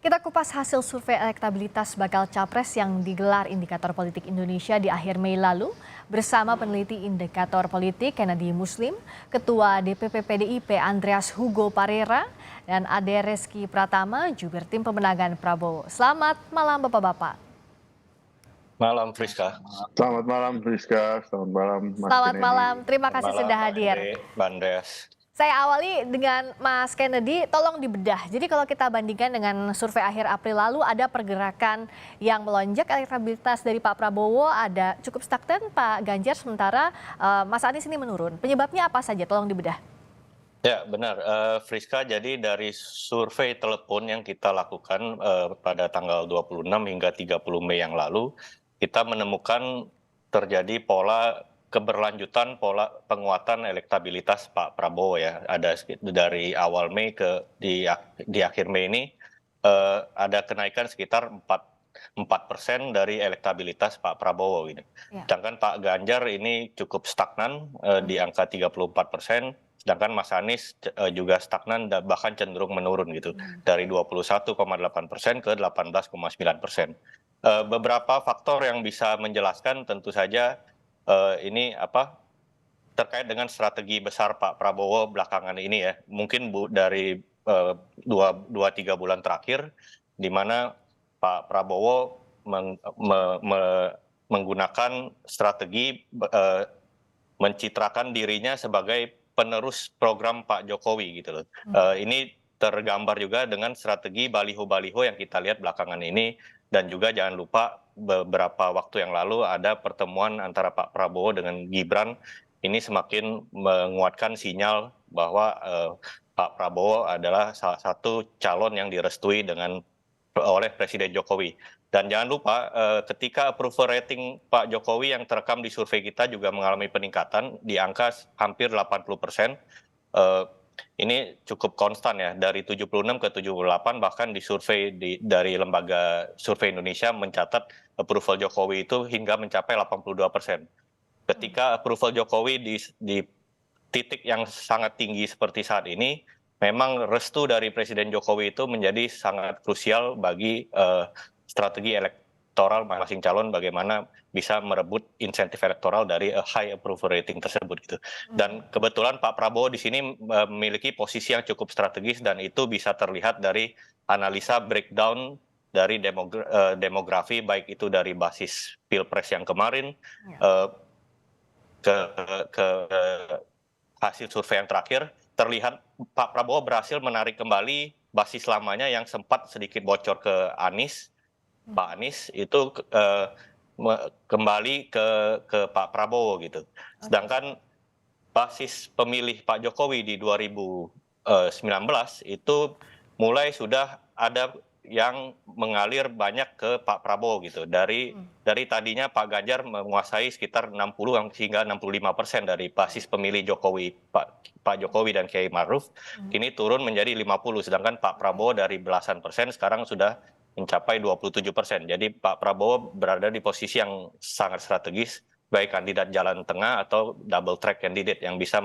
Kita kupas hasil survei elektabilitas bakal capres yang digelar Indikator Politik Indonesia di akhir Mei lalu bersama peneliti Indikator Politik Kennedy Muslim, Ketua DPP PDIP Andreas Hugo Parera, dan Ade Reski Pratama, jubir tim pemenangan Prabowo. Selamat malam Bapak-Bapak. Malam Friska. Selamat malam Friska, selamat malam Mas Selamat Kennedy. malam, terima kasih Malam, sudah Pak hadir. Andre, Mbak Andreas. Saya awali dengan Mas Kennedy, tolong dibedah. Jadi kalau kita bandingkan dengan survei akhir April lalu, ada pergerakan yang melonjak, elektabilitas dari Pak Prabowo ada cukup stagnan, Pak Ganjar, sementara Mas Anies ini menurun. Penyebabnya apa saja? Tolong dibedah. Ya benar, Friska, jadi dari survei telepon yang kita lakukan pada tanggal 26 hingga 30 Mei yang lalu, kita menemukan terjadi pola keberlanjutan pola penguatan elektabilitas Pak Prabowo ya. Ada dari awal Mei di akhir Mei ini ada kenaikan sekitar 4% dari elektabilitas Pak Prabowo gitu. Ya. Sedangkan Pak Ganjar ini cukup stagnan di angka 34%, sedangkan Mas Anies juga stagnan dan bahkan cenderung menurun gitu dari 21,8% ke 18,9%. Beberapa faktor yang bisa menjelaskan tentu saja ini terkait dengan strategi besar Pak Prabowo belakangan ini ya. Mungkin dari 2-3 bulan terakhir, di mana Pak Prabowo menggunakan strategi mencitrakan dirinya sebagai penerus program Pak Jokowi gitu loh. Ini tergambar juga dengan strategi baliho-baliho yang kita lihat belakangan ini, dan juga jangan lupa beberapa waktu yang lalu ada pertemuan antara Pak Prabowo dengan Gibran. Ini semakin menguatkan sinyal bahwa Pak Prabowo adalah salah satu calon yang direstui oleh Presiden Jokowi. Dan jangan lupa ketika approval rating Pak Jokowi yang terekam di survei kita juga mengalami peningkatan di angka hampir 80%. Ini cukup konstan ya, dari 76 ke 78, bahkan di survei dari Lembaga Survei Indonesia mencatat approval Jokowi itu hingga mencapai 82%. Ketika approval Jokowi di titik yang sangat tinggi seperti saat ini, memang restu dari Presiden Jokowi itu menjadi sangat krusial bagi strategi elektoral masing-masing calon, bagaimana bisa merebut insentif elektoral dari high approval rating tersebut gitu. Dan kebetulan Pak Prabowo di sini memiliki posisi yang cukup strategis, dan itu bisa terlihat dari analisa breakdown dari demografi, baik itu dari basis Pilpres yang kemarin ke hasil survei yang terakhir, terlihat Pak Prabowo berhasil menarik kembali basis lamanya yang sempat sedikit bocor ke Anies. Pak Anies itu kembali ke Pak Prabowo gitu. Sedangkan basis pemilih Pak Jokowi di 2019 itu mulai sudah ada yang mengalir banyak ke Pak Prabowo gitu. Dari tadinya Pak Ganjar menguasai sekitar 60 hingga 65% dari basis pemilih Jokowi, Pak Jokowi dan Kiai Maruf, kini turun menjadi 50, sedangkan Pak Prabowo dari belasan persen sekarang sudah mencapai 27%. Jadi Pak Prabowo berada di posisi yang sangat strategis, baik kandidat jalan tengah atau double track candidate yang bisa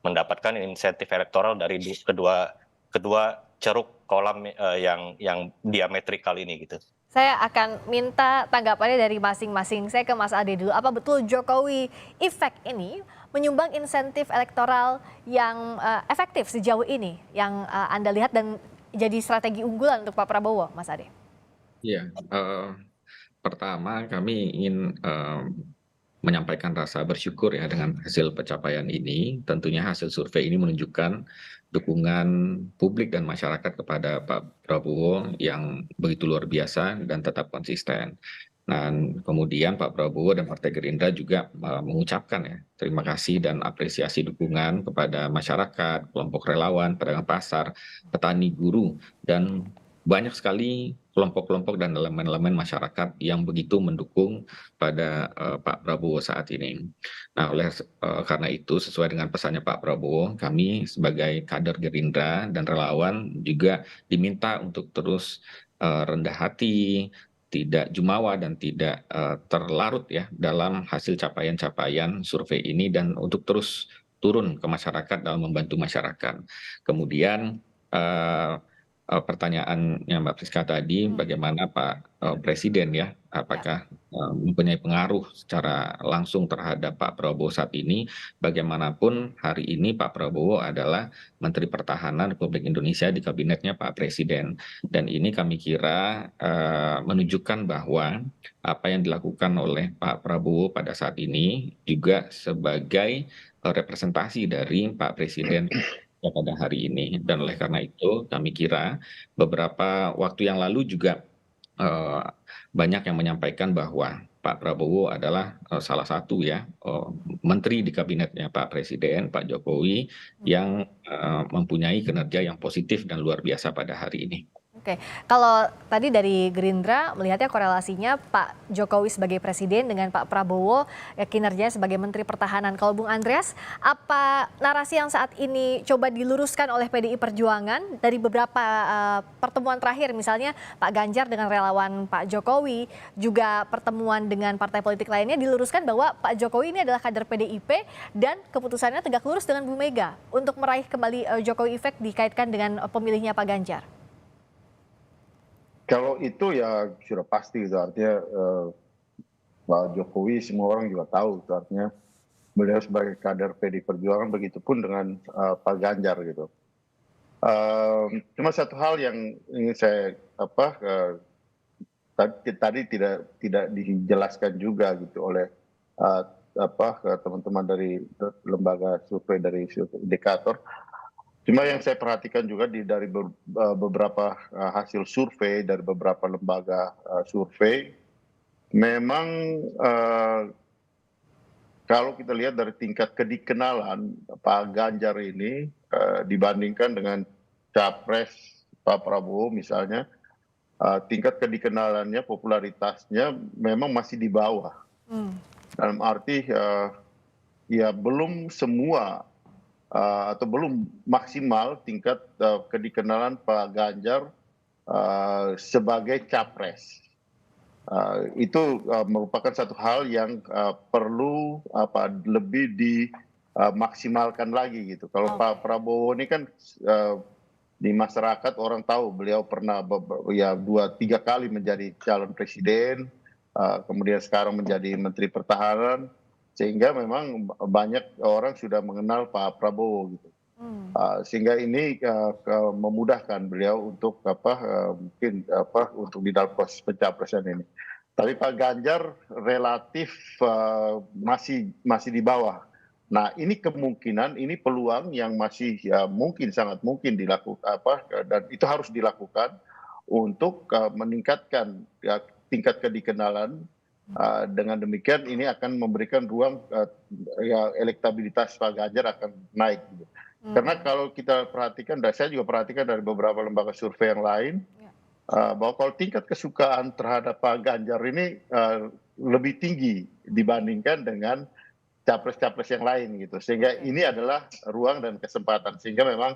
mendapatkan insentif elektoral dari kedua ceruk kolam yang diametrikal ini gitu. Saya akan minta tanggapannya dari masing-masing. Saya ke Mas Ade dulu. Apa betul Jokowi Effect ini menyumbang insentif elektoral yang efektif sejauh ini yang Anda lihat dan jadi strategi unggulan untuk Pak Prabowo, Mas Ade? Iya, pertama kami ingin menyampaikan rasa bersyukur ya dengan hasil pencapaian ini. Tentunya hasil survei ini menunjukkan dukungan publik dan masyarakat kepada Pak Prabowo yang begitu luar biasa dan tetap konsisten. Dan kemudian Pak Prabowo dan Partai Gerindra juga mengucapkan ya terima kasih dan apresiasi dukungan kepada masyarakat, kelompok relawan, pedagang pasar, petani, buruh, dan banyak sekali kelompok-kelompok dan elemen-elemen masyarakat yang begitu mendukung pada Pak Prabowo saat ini. Nah, karena itu sesuai dengan pesannya Pak Prabowo, kami sebagai kader Gerindra dan relawan juga diminta untuk terus rendah hati, tidak jumawa dan tidak terlarut ya dalam hasil capaian-capaian survei ini, dan untuk terus turun ke masyarakat dalam membantu masyarakat. Kemudian pertanyaannya Mbak Priska tadi, bagaimana Pak Presiden ya, apakah mempunyai pengaruh secara langsung terhadap Pak Prabowo saat ini? Bagaimanapun hari ini Pak Prabowo adalah Menteri Pertahanan Republik Indonesia di kabinetnya Pak Presiden, dan ini kami kira menunjukkan bahwa apa yang dilakukan oleh Pak Prabowo pada saat ini juga sebagai representasi dari Pak Presiden pada hari ini. Dan oleh karena itu kami kira beberapa waktu yang lalu juga eh, banyak yang menyampaikan bahwa Pak Prabowo adalah salah satu ya menteri di kabinetnya Pak Presiden, Pak Jokowi, yang mempunyai kinerja yang positif dan luar biasa pada hari ini. Oke, kalau tadi dari Gerindra melihatnya korelasinya Pak Jokowi sebagai presiden dengan Pak Prabowo kinerjanya sebagai Menteri Pertahanan. Kalau Bung Andreas, apa narasi yang saat ini coba diluruskan oleh PDI Perjuangan dari beberapa pertemuan terakhir, misalnya Pak Ganjar dengan relawan Pak Jokowi, juga pertemuan dengan partai politik lainnya diluruskan bahwa Pak Jokowi ini adalah kader PDIP dan keputusannya tegak lurus dengan Bu Mega untuk meraih kembali Jokowi Effect dikaitkan dengan pemilihnya Pak Ganjar. Kalau itu ya sudah pasti gitu, artinya Pak Jokowi semua orang juga tahu gitu, artinya beliau sebagai kader PD Perjuangan, begitupun dengan Pak Ganjar gitu. Cuma satu hal yang ingin saya tadi tidak dijelaskan juga gitu oleh teman-teman dari lembaga survei dari indikator. Cuma yang saya perhatikan juga dari beberapa hasil survei dari beberapa lembaga survei, memang kalau kita lihat dari tingkat kedikenalan Pak Ganjar ini dibandingkan dengan capres Pak Prabowo misalnya, tingkat kedikenalannya, popularitasnya memang masih di bawah. Dalam arti ya belum semua atau belum maksimal tingkat kedikenalan Pak Ganjar sebagai capres. Itu merupakan satu hal yang perlu lebih dimaksimalkan lagi gitu. Kalau Pak Prabowo ini kan di masyarakat orang tahu beliau pernah ya 2-3 kali menjadi calon presiden, kemudian sekarang menjadi Menteri Pertahanan, sehingga memang banyak orang sudah mengenal Pak Prabowo gitu. Sehingga ini memudahkan beliau untuk mungkin untuk di dalam proses pencapresan ini. Tapi Pak Ganjar relatif masih di bawah. Nah, ini kemungkinan, ini peluang yang masih mungkin, sangat mungkin dilakukan dan itu harus dilakukan untuk meningkatkan tingkat kedikenalan. Dengan demikian ini akan memberikan ruang elektabilitas Pak Ganjar akan naik. Karena kalau kita perhatikan, dan saya juga perhatikan dari beberapa lembaga survei yang lain, bahwa kalau tingkat kesukaan terhadap Pak Ganjar ini lebih tinggi dibandingkan dengan capres-capres yang lain gitu. Sehingga ini adalah ruang dan kesempatan. Sehingga memang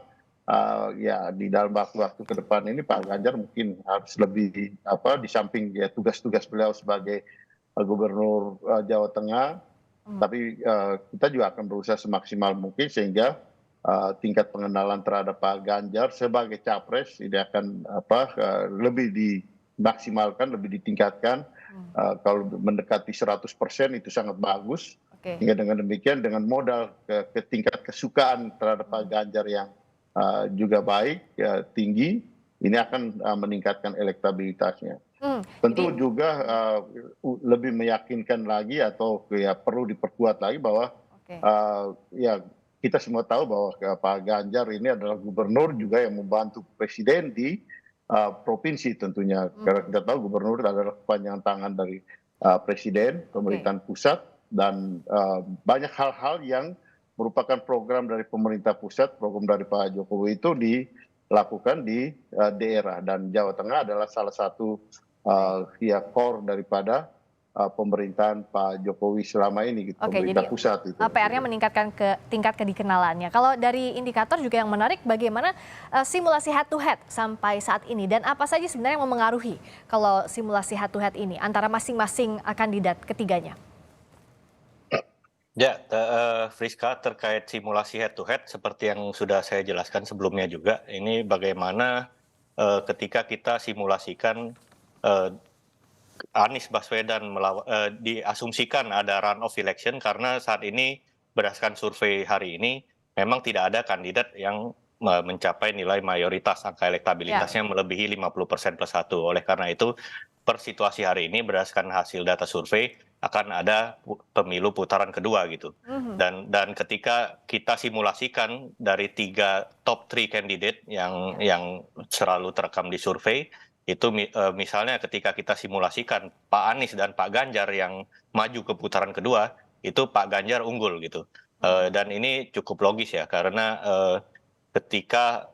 ya di dalam waktu-waktu ke depan ini Pak Ganjar mungkin harus lebih di samping ya tugas-tugas beliau sebagai Gubernur Jawa Tengah, tapi kita juga akan berusaha semaksimal mungkin sehingga tingkat pengenalan terhadap Pak Ganjar sebagai capres ini akan lebih dimaksimalkan, lebih ditingkatkan. Kalau mendekati 100% itu sangat bagus. Hingga dengan demikian dengan modal ke tingkat kesukaan terhadap Pak Ganjar yang juga baik, tinggi, ini akan meningkatkan elektabilitasnya. Tentu juga lebih meyakinkan lagi atau ya perlu diperkuat lagi bahwa ya kita semua tahu bahwa Pak Ganjar ini adalah gubernur juga yang membantu presiden di provinsi tentunya. Karena kita tahu gubernur adalah kepanjangan tangan dari presiden, pemerintahan pusat, dan banyak hal-hal yang merupakan program dari pemerintah pusat, program dari Pak Jokowi itu dilakukan di daerah, dan Jawa Tengah adalah salah satu core daripada pemerintahan Pak Jokowi selama ini gitu, pemerintah pusat itu. PR-nya meningkatkan ke tingkat kedikenalannya. Kalau dari indikator juga yang menarik bagaimana simulasi head to head sampai saat ini dan apa saja sebenarnya yang memengaruhi kalau simulasi head to head ini antara masing-masing kandidat ketiganya? Ya, Friska, terkait simulasi head to head seperti yang sudah saya jelaskan sebelumnya juga, ini bagaimana ketika kita simulasikan Anies Baswedan diasumsikan ada runoff election karena saat ini berdasarkan survei hari ini memang tidak ada kandidat yang mencapai nilai mayoritas angka elektabilitasnya melebihi 50% plus 1. Oleh karena itu per situasi hari ini berdasarkan hasil data survei akan ada pemilu putaran kedua gitu. Dan ketika kita simulasikan dari 3 top 3 candidate yang selalu terekam di survei itu misalnya ketika kita simulasikan Pak Anies dan Pak Ganjar yang maju ke putaran kedua itu Pak Ganjar unggul gitu. Dan ini cukup logis ya karena ketika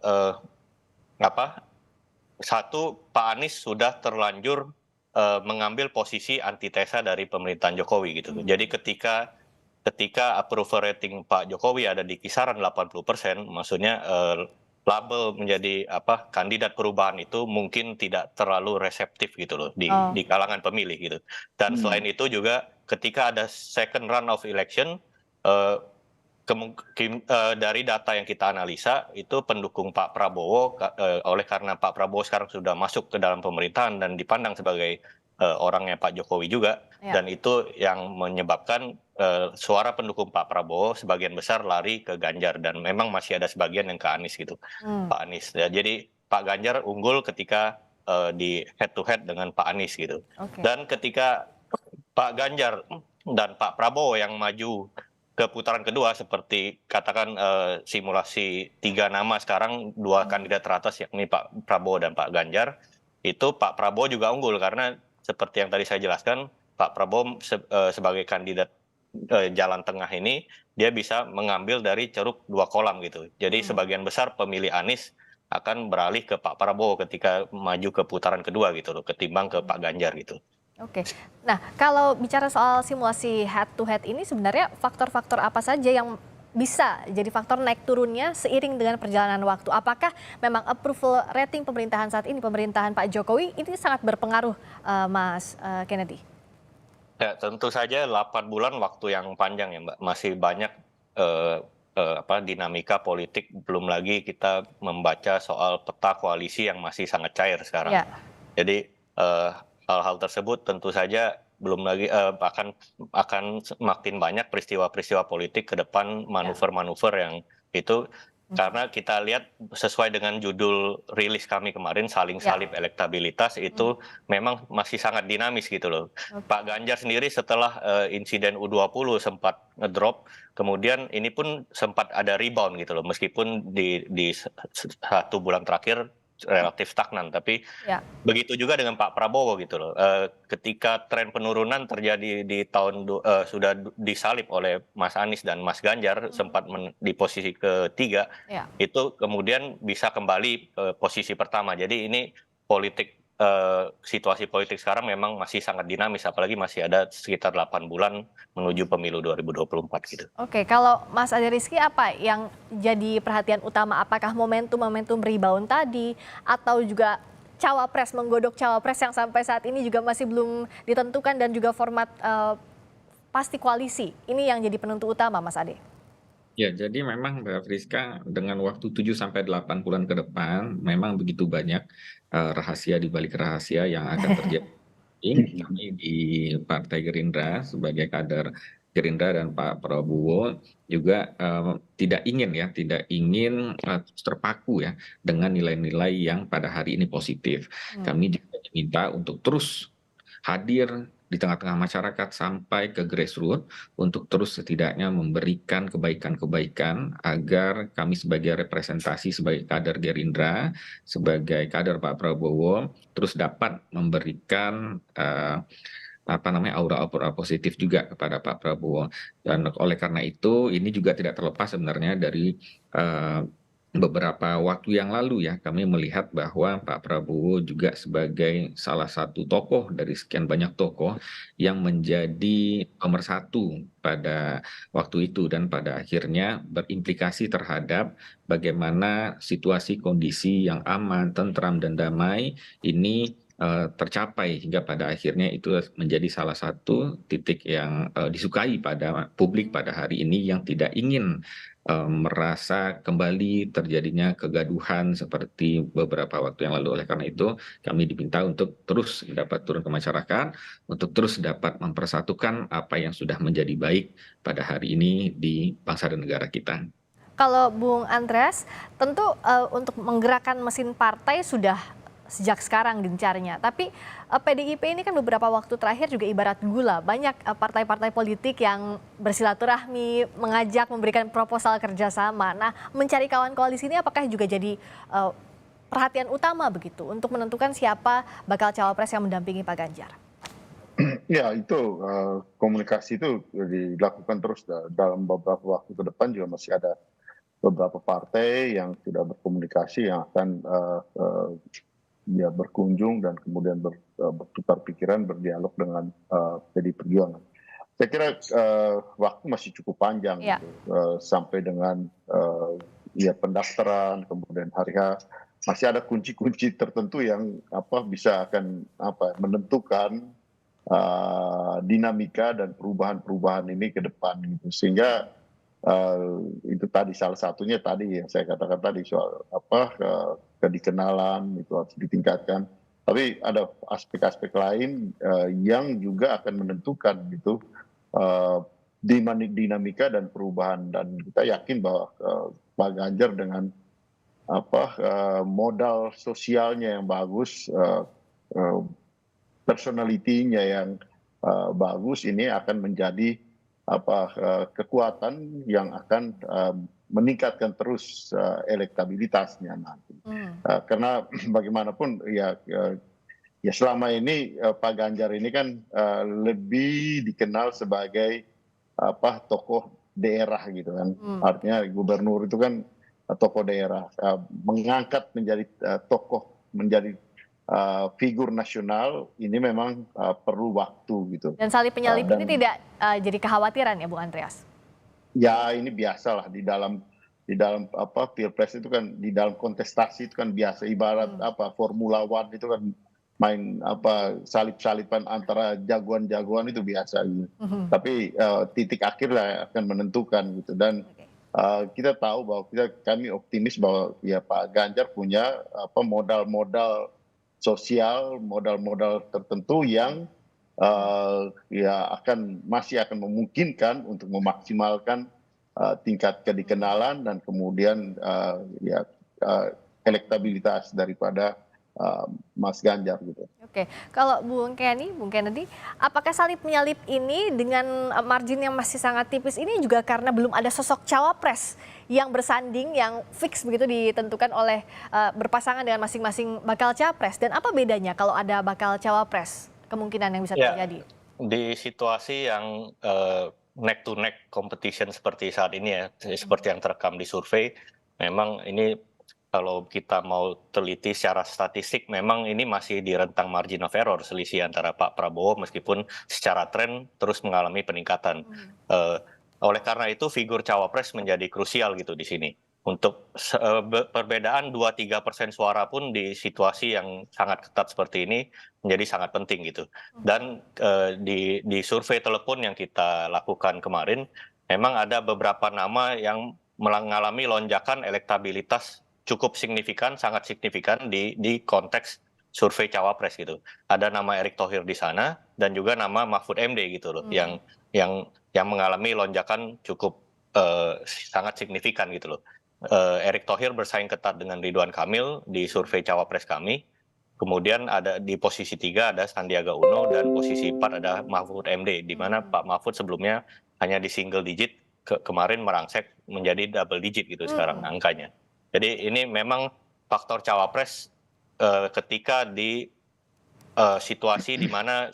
satu Pak Anies sudah terlanjur mengambil posisi antitesa dari pemerintahan Jokowi gitu. Jadi ketika approval rating Pak Jokowi ada di kisaran 80%, maksudnya label menjadi kandidat perubahan itu mungkin tidak terlalu reseptif gitu loh di kalangan pemilih gitu. Dan selain itu juga ketika ada second round of election dari data yang kita analisa itu pendukung Pak Prabowo oleh karena Pak Prabowo sekarang sudah masuk ke dalam pemerintahan dan dipandang sebagai orangnya Pak Jokowi juga dan itu yang menyebabkan suara pendukung Pak Prabowo sebagian besar lari ke Ganjar dan memang masih ada sebagian yang ke Anies gitu. Pak Anies ya, jadi Pak Ganjar unggul ketika di head to head dengan Pak Anies gitu. Dan ketika Pak Ganjar dan Pak Prabowo yang maju ke putaran kedua seperti katakan simulasi 3 nama sekarang 2 kandidat teratas yakni Pak Prabowo dan Pak Ganjar itu Pak Prabowo juga unggul karena seperti yang tadi saya jelaskan Pak Prabowo sebagai kandidat jalan tengah ini dia bisa mengambil dari ceruk 2 kolam gitu. Jadi sebagian besar pemilih Anies akan beralih ke Pak Prabowo ketika maju ke putaran kedua gitu loh ketimbang ke Pak Ganjar gitu. Oke, nah kalau bicara soal simulasi head to head ini sebenarnya faktor-faktor apa saja yang bisa jadi faktor naik turunnya seiring dengan perjalanan waktu? Apakah memang approval rating pemerintahan saat ini, pemerintahan Pak Jokowi ini sangat berpengaruh, Mas Kennedy? Ya tentu saja 8 bulan waktu yang panjang ya Mbak, masih banyak dinamika politik, belum lagi kita membaca soal peta koalisi yang masih sangat cair sekarang. Jadi hal-hal tersebut tentu saja belum lagi akan makin banyak peristiwa-peristiwa politik ke depan, manuver-manuver yang itu karena kita lihat sesuai dengan judul rilis kami kemarin saling salib elektabilitas itu memang masih sangat dinamis gitu loh. Pak Ganjar sendiri setelah insiden U20 sempat ngedrop, kemudian ini pun sempat ada rebound gitu loh meskipun di 1 bulan terakhir relatif stagnan, tapi begitu juga dengan Pak Prabowo gitu loh. Ketika tren penurunan terjadi di tahun sudah disalib oleh Mas Anies dan Mas Ganjar sempat di posisi ketiga, itu kemudian bisa kembali ke posisi pertama. Jadi ini politik situasi politik sekarang memang masih sangat dinamis, apalagi masih ada sekitar 8 bulan menuju pemilu 2024 gitu. Oke, kalau Mas Ade Rizky apa yang jadi perhatian utama? Apakah momentum rebound tadi atau juga cawapres, menggodok cawapres yang sampai saat ini juga masih belum ditentukan dan juga format pasti koalisi? Ini yang jadi penentu utama, Mas Ade. Ya, jadi memang Mbak Friska dengan waktu 7-8 bulan ke depan memang begitu banyak rahasia di balik rahasia yang akan terjadi. Kami di Partai Gerindra sebagai kader Gerindra dan Pak Prabowo juga tidak ingin terpaku ya dengan nilai-nilai yang pada hari ini positif. Kami juga diminta untuk terus hadir di tengah-tengah masyarakat sampai ke grassroots untuk terus setidaknya memberikan kebaikan-kebaikan agar kami sebagai representasi sebagai kader Gerindra, sebagai kader Pak Prabowo terus dapat memberikan aura-aura positif juga kepada Pak Prabowo. Dan oleh karena itu ini juga tidak terlepas sebenarnya dari beberapa waktu yang lalu ya kami melihat bahwa Pak Prabowo juga sebagai salah satu tokoh dari sekian banyak tokoh yang menjadi nomor 1 pada waktu itu dan pada akhirnya berimplikasi terhadap bagaimana situasi kondisi yang aman, tentram dan damai ini tercapai hingga pada akhirnya itu menjadi salah satu titik yang disukai pada publik pada hari ini yang tidak ingin merasa kembali terjadinya kegaduhan seperti beberapa waktu yang lalu. Oleh karena itu, kami diminta untuk terus dapat turun ke masyarakat, untuk terus dapat mempersatukan apa yang sudah menjadi baik pada hari ini di bangsa dan negara kita. Kalau Bung Andreas, tentu untuk menggerakkan mesin partai sudah sejak sekarang gencarnya. Tapi PDIP ini kan beberapa waktu terakhir juga ibarat gula. Banyak partai-partai politik yang bersilaturahmi, mengajak, memberikan proposal kerjasama. Nah, mencari kawan koalisi ini apakah juga jadi perhatian utama begitu untuk menentukan siapa bakal cawapres yang mendampingi Pak Ganjar? Ya, itu komunikasi itu dilakukan terus dalam beberapa waktu ke depan. Juga masih ada beberapa partai yang sudah berkomunikasi, yang akan ya berkunjung dan kemudian bertukar pikiran, berdialog dengan PDI Perjuangan. Saya kira waktu masih cukup panjang, Ya. gitu. Sampai dengan ya pendaftaran, kemudian hari H, masih ada kunci-kunci tertentu yang bisa akan menentukan dinamika dan perubahan-perubahan ini ke depan, gitu. Sehingga itu tadi salah satunya tadi yang saya katakan tadi soal kedikenalan itu harus ditingkatkan. Tapi ada aspek-aspek lain yang juga akan menentukan gitu dinamika dan perubahan, dan kita yakin bahwa Pak Ganjar dengan modal sosialnya yang bagus, personalitinya yang bagus, ini akan menjadi kekuatan yang akan meningkatkan terus elektabilitasnya nanti. Karena bagaimanapun ya selama ini Pak Ganjar ini kan lebih dikenal sebagai tokoh daerah gitu kan. Artinya gubernur itu kan tokoh daerah, mengangkat menjadi tokoh, menjadi figur nasional ini memang perlu waktu gitu. Dan salib penyalip ini tidak jadi kekhawatiran ya, Bung Andreas? Ya, ini biasalah di dalam Pilpres itu kan, di dalam kontestasi itu kan biasa, ibarat Formula One itu kan main salip-salipan antara jagoan-jagoan itu biasa gitu. Tapi titik akhir lah akan menentukan gitu. Dan kita tahu bahwa kami optimis bahwa ya Pak Ganjar punya modal-modal sosial, modal-modal tertentu yang ya masih akan memungkinkan untuk memaksimalkan tingkat kedikenalan dan kemudian elektabilitas daripada Mas Ganjar gitu. Oke, kalau Bung Kennedy, apakah salib menyalip ini dengan margin yang masih sangat tipis ini juga karena belum ada sosok cawapres yang bersanding, yang fix begitu ditentukan oleh berpasangan dengan masing-masing bakal capres? Dan apa bedanya kalau ada bakal cawapres, kemungkinan yang bisa terjadi? Di situasi yang neck to neck competition seperti saat ini ya, seperti yang terekam di survei, memang ini kalau kita mau teliti secara statistik, memang ini masih di rentang margin of error, selisih antara Pak Prabowo meskipun secara tren terus mengalami peningkatan. Oleh karena itu figur cawapres menjadi krusial gitu di sini. Untuk perbedaan 2-3% suara pun di situasi yang sangat ketat seperti ini menjadi sangat penting gitu. Dan di survei telepon yang kita lakukan kemarin, memang ada beberapa nama yang mengalami lonjakan elektabilitas cukup signifikan, sangat signifikan di konteks survei cawapres gitu. Ada nama Erick Thohir di sana dan juga nama Mahfud MD gitu loh, yang mengalami lonjakan cukup sangat signifikan gitu loh. Erick Thohir bersaing ketat dengan Ridwan Kamil di survei cawapres kami. Kemudian ada di posisi 3 ada Sandiaga Uno dan posisi 4 ada Mahfud MD, di mana Pak Mahfud sebelumnya hanya di single digit, kemarin merangsek menjadi double digit gitu sekarang angkanya. Jadi ini memang faktor cawapres ketika di situasi di mana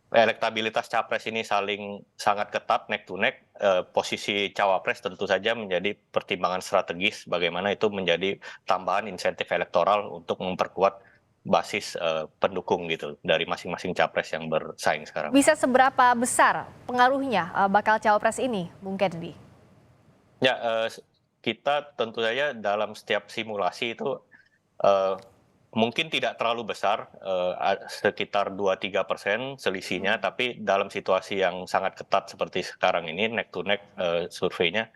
elektabilitas capres ini saling sangat ketat neck to neck, posisi cawapres tentu saja menjadi pertimbangan strategis bagaimana itu menjadi tambahan insentif elektoral untuk memperkuat basis pendukung gitu dari masing-masing capres yang bersaing sekarang. Bisa seberapa besar pengaruhnya bakal cawapres ini, Bung Kennedy? Ya, kita tentu saja dalam setiap simulasi itu mungkin tidak terlalu besar, sekitar 2-3% selisihnya, tapi dalam situasi yang sangat ketat seperti sekarang ini, neck to neck surveinya,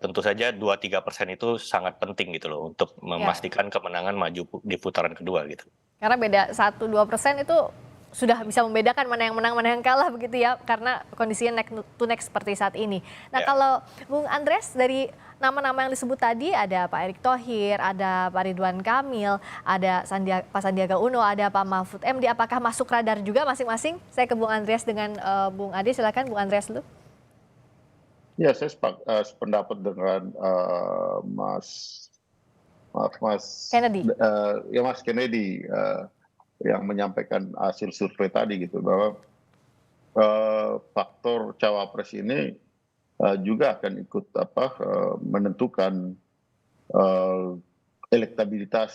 tentu saja 2-3% itu sangat penting gitu loh untuk memastikan kemenangan maju di putaran kedua gitu. Karena beda 1-2% itu sudah bisa membedakan mana yang menang, mana yang kalah begitu ya, karena kondisinya neck to neck seperti saat ini. Nah kalau Bung Andreas, dari nama-nama yang disebut tadi ada Pak Erick Thohir, ada Pak Ridwan Kamil, ada Pak Sandiaga Uno, ada Pak Mahfud MD, apakah masuk radar juga masing-masing? Saya ke Bung Andreas dengan Bung Ade, silakan Bung Andreas dulu. Ya, saya sependapat dengan Mas Kennedy. Mas Kennedy yang menyampaikan hasil survei tadi gitu, bahwa faktor cawapres ini juga akan ikut menentukan elektabilitas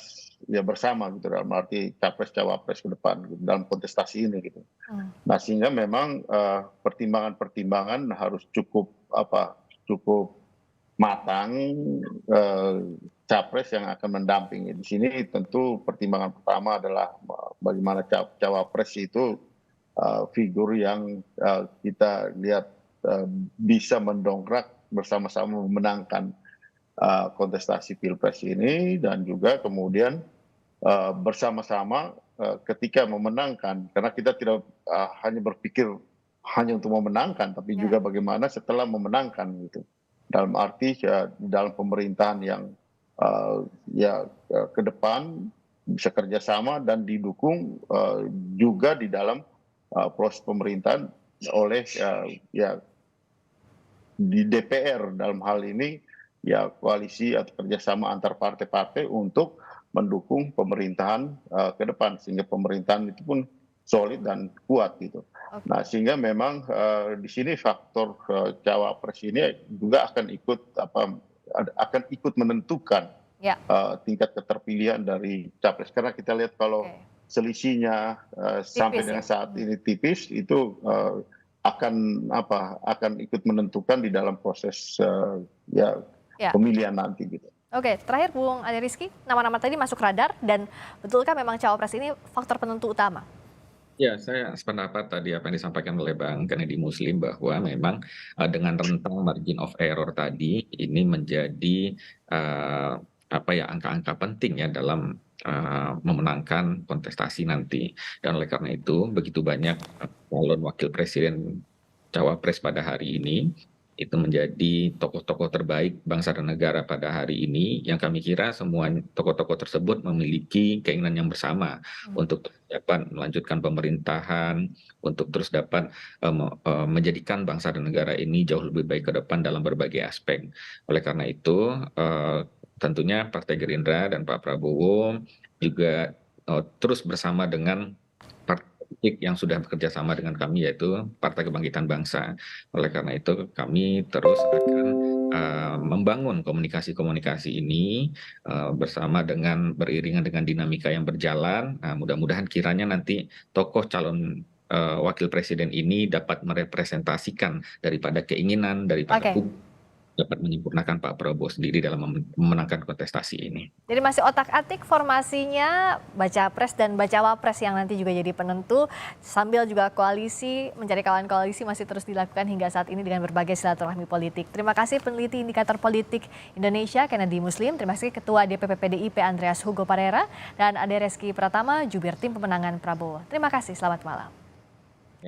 ya bersama gitu, dalam arti capres cawapres ke depan gitu, dalam kontestasi ini gitu. Nah sehingga memang pertimbangan-pertimbangan harus cukup matang, capres yang akan mendampingi. Di sini tentu pertimbangan pertama adalah bagaimana cawapres itu figur yang kita lihat bisa mendongkrak bersama-sama memenangkan kontestasi pilpres ini, dan juga kemudian bersama-sama ketika memenangkan, karena kita tidak hanya berpikir hanya untuk memenangkan, tapi juga bagaimana setelah memenangkan gitu. Dalam arti dalam pemerintahan yang ke depan bisa kerjasama dan didukung juga di dalam proses pemerintahan oleh di DPR, dalam hal ini ya koalisi atau kerjasama antar partai-partai untuk mendukung pemerintahan ke depan, sehingga pemerintahan itu pun solid dan kuat gitu. Nah sehingga memang di sini faktor cawapres ini juga akan ikut menentukan tingkat keterpilihan dari capres, karena kita lihat kalau selisihnya sampai dengan saat ini tipis, itu akan ikut menentukan di dalam proses pemilihan nanti gitu. Oke, terakhir Bung Ade Rizky, nama-nama tadi masuk radar, dan betulkah memang cawapres ini faktor penentu utama? Ya, saya sependapat tadi apa yang disampaikan oleh Bang Kennedy Muslim, bahwa memang dengan rentang margin of error tadi ini menjadi angka-angka penting ya dalam memenangkan kontestasi nanti. Dan oleh karena itu begitu banyak calon wakil presiden cawapres pada hari ini itu menjadi tokoh-tokoh terbaik bangsa dan negara pada hari ini, yang kami kira semua tokoh-tokoh tersebut memiliki keinginan yang bersama untuk dapat melanjutkan pemerintahan, untuk terus dapat menjadikan bangsa dan negara ini jauh lebih baik ke depan dalam berbagai aspek. Oleh karena itu tentunya Partai Gerindra dan Pak Prabowo juga terus bersama dengan yang sudah bekerja sama dengan kami, yaitu Partai Kebangkitan Bangsa. Oleh karena itu kami terus akan membangun komunikasi-komunikasi ini bersama dengan beriringan dengan dinamika yang berjalan. Mudah-mudahan kiranya nanti tokoh calon wakil presiden ini dapat merepresentasikan daripada keinginan daripada dapat menyempurnakan Pak Prabowo sendiri dalam memenangkan kontestasi ini. Jadi masih otak-atik formasinya baca pres dan baca wapres yang nanti juga jadi penentu, sambil juga koalisi, mencari kawan koalisi masih terus dilakukan hingga saat ini dengan berbagai silaturahmi politik. Terima kasih peneliti Indikator Politik Indonesia Kennedy Muslim, terima kasih Ketua DPP PDIP Andreas Hugo Parera, dan Ade Rizky Pratama, jubir tim pemenangan Prabowo. Terima kasih, selamat malam.